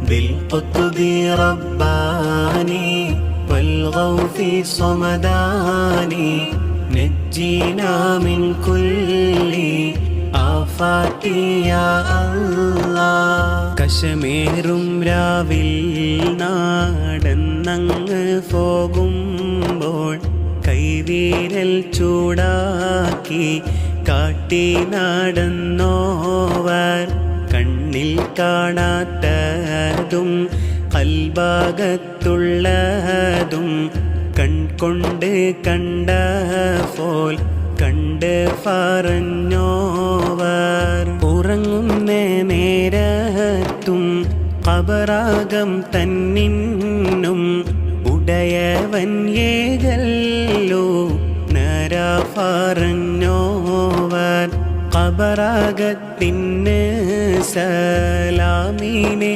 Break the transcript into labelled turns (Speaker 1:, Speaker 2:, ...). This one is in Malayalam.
Speaker 1: بالقطب رباني والغوث صمداني نجينا من كل آفات يا الله. കശമേറും രാവിൽ നാടന്നങ്ങ് പോകുമ്പോൾ കൈവിരൽ ചൂടാക്കി കാട്ടി നടന്നോവർ കണ്ണിൽ കാണാത്തതും കൽഭാഗത്തുള്ളതും കൺകൊണ്ട് കണ്ട പോൽ കണ്ട് പറഞ്ഞോവർ ഉറങ്ങുന്ന നേരത്തും ഖബറാകം തന്നിന്നും ഉടയവൻ ഏകല്ലോ നര പറഞ്ഞോവർ ഖബറാകത്തിന് സലാമിനെ